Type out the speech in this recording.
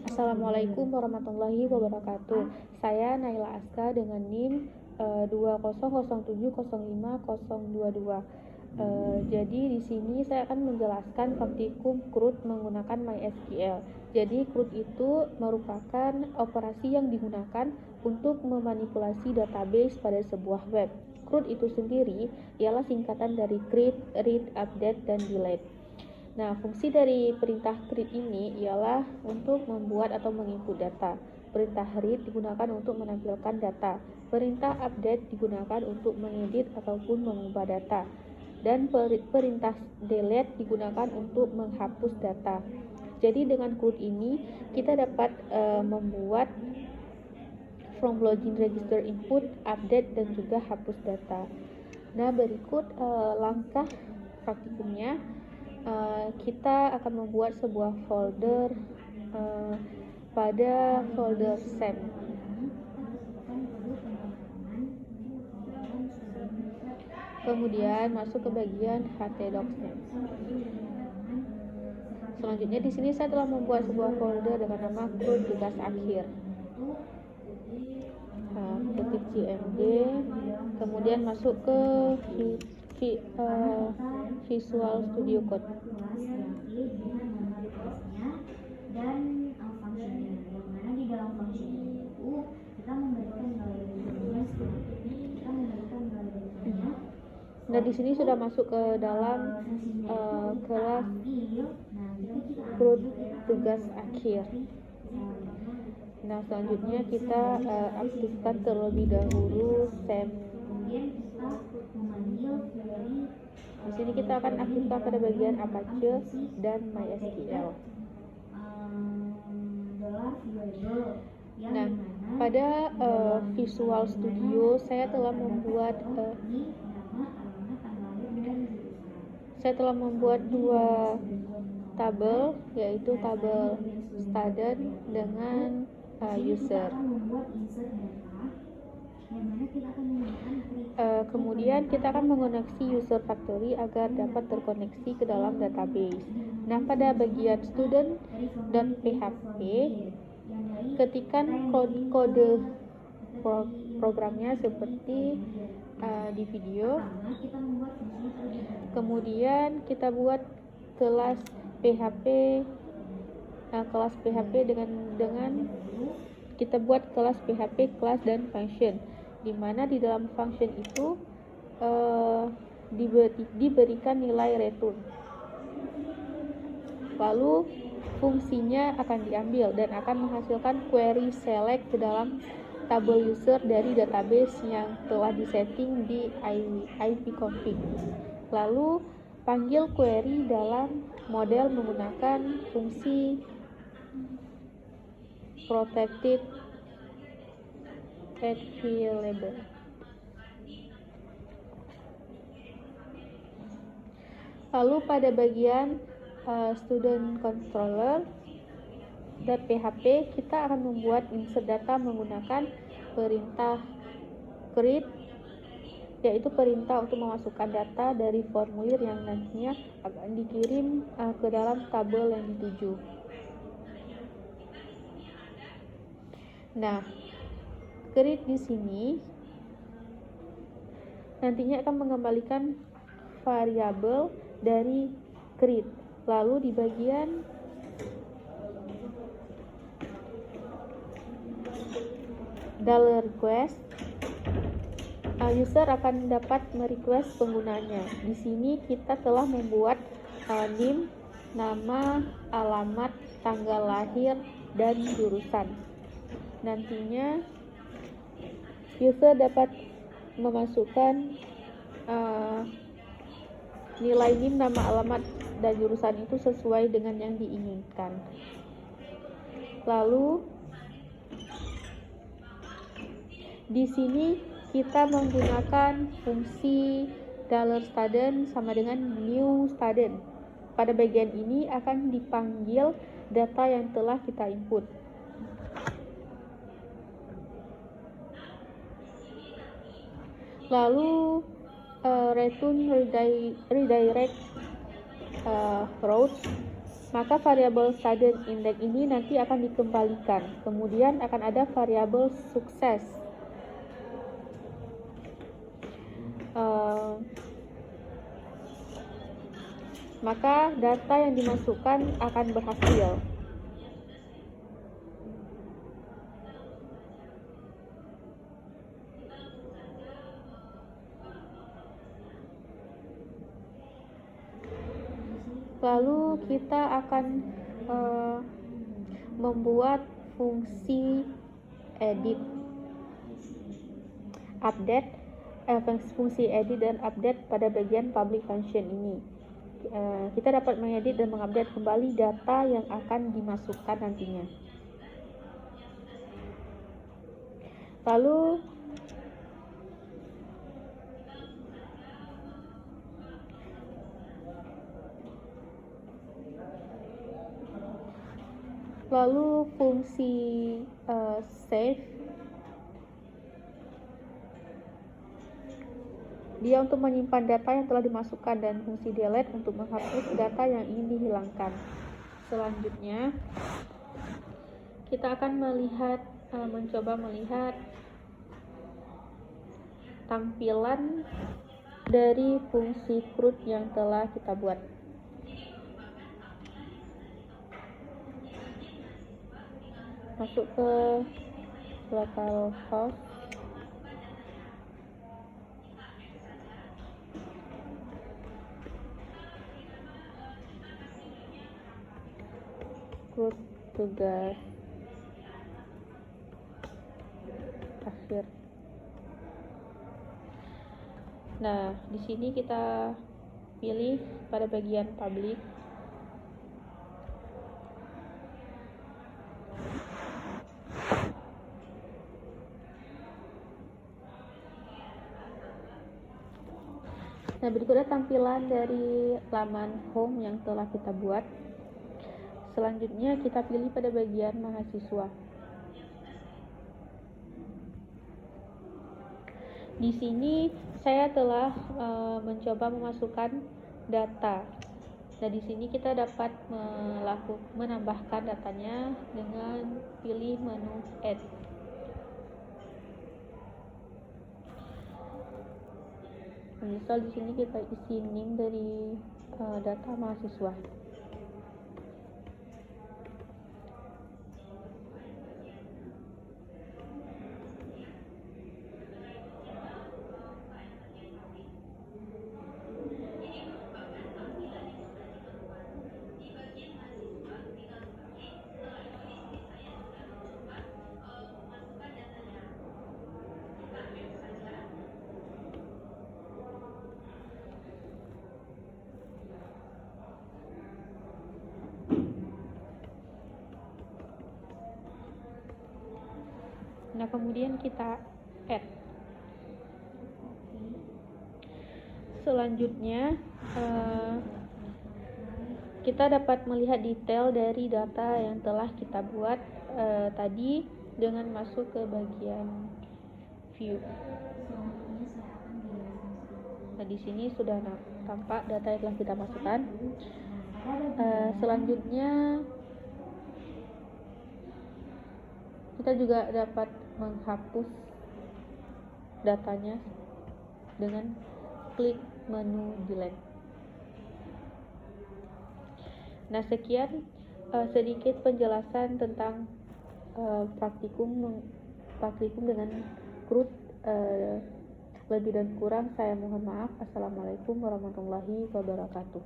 Assalamualaikum warahmatullahi wabarakatuh. Saya Naila Aska dengan NIM 2007050022. Jadi di sini saya akan menjelaskan praktikum CRUD menggunakan MySQL. Jadi CRUD itu merupakan operasi yang digunakan untuk memanipulasi database pada sebuah web. CRUD itu sendiri ialah singkatan dari create, read, update, dan delete. Nah, fungsi dari perintah create ini ialah untuk membuat atau menginput data. Perintah read digunakan untuk menampilkan data. Perintah update digunakan untuk mengedit ataupun mengubah data. Dan perintah delete digunakan untuk menghapus data. Jadi dengan CRUD ini kita dapat membuat from login register input, update, dan juga hapus data. Nah, berikut langkah praktikumnya. Kita akan membuat sebuah folder pada folder SAM. Kemudian masuk ke bagian htdocs-nya. Selanjutnya di sini saya telah membuat sebuah folder dengan nama CRUD tugas akhir. Ketik cmd, kemudian masuk ke Visual Studio Code. Dan fungsinya, yang mana di dalam fungsi itu kita memberikan nilai dari Nah, di sini sudah masuk ke dalam kelas CRUD tugas akhir. Nah, selanjutnya kita aktifkan terlebih dahulu SAM. Di sini kita akan aktifkan pada bagian Apache dan MySQL. Nah, pada Visual Studio saya telah membuat dua tabel, yaitu tabel student dengan user. Kemudian kita akan mengoneksi user factory agar dapat terkoneksi ke dalam database. Nah, pada bagian student.php ketikkan kode programnya seperti di video. Kemudian kita buat kelas PHP dengan kita buat kelas PHP class dan function, di mana di dalam function itu diberikan nilai return. Lalu fungsinya akan diambil dan akan menghasilkan query select ke dalam tabel user dari database yang telah disetting di ipconfig. Lalu panggil query dalam model menggunakan fungsi protected available. Lalu pada bagian student controller.php kita akan membuat insert data menggunakan perintah create, yaitu perintah untuk memasukkan data dari formulir yang nantinya akan dikirim ke dalam tabel yang dituju. Nah, create di sini nantinya akan mengembalikan variabel dari create. Lalu di bagian $request, user akan dapat merequest penggunanya. Di sini kita telah membuat NIM, nama, alamat, tanggal lahir, dan jurusan. Nantinya user dapat memasukkan nilai NIM, nama, alamat, dan jurusan itu sesuai dengan yang diinginkan. Lalu di sini kita menggunakan fungsi $student sama dengan new student. Pada bagian ini akan dipanggil data yang telah kita input. Lalu return redirect routes maka variabel student index ini nanti akan dikembalikan. Kemudian akan ada variabel sukses. Maka data yang dimasukkan akan berhasil. Lalu kita akan membuat fungsi edit, update, fungsi edit dan update pada bagian public function ini. Kita dapat mengedit dan mengupdate kembali data yang akan dimasukkan nantinya. Lalu fungsi save, dia untuk menyimpan data yang telah dimasukkan, dan fungsi delete untuk menghapus data yang ingin dihilangkan. Selanjutnya kita akan mencoba melihat tampilan dari fungsi CRUD yang telah kita buat. Masuk ke localhost, CRUD tugas akhir. Nah, di sini kita pilih pada bagian public. Nah, berikutnya tampilan dari laman home yang telah kita buat. Selanjutnya kita pilih pada bagian mahasiswa. Di sini saya telah mencoba memasukkan data. Nah, di sini kita dapat menambahkan datanya dengan pilih menu add. Misal di sini kita isi name dari data mahasiswa. Nah, kemudian kita add. Selanjutnya kita dapat melihat detail dari data yang telah kita buat tadi dengan masuk ke bagian view. Nah, di sini sudah tampak data yang telah kita masukkan. Selanjutnya kita juga dapat menghapus datanya dengan klik menu delete. Nah, sekian sedikit penjelasan tentang praktikum dengan CRUD. Lebih dan kurang saya mohon maaf. Assalamualaikum warahmatullahi wabarakatuh.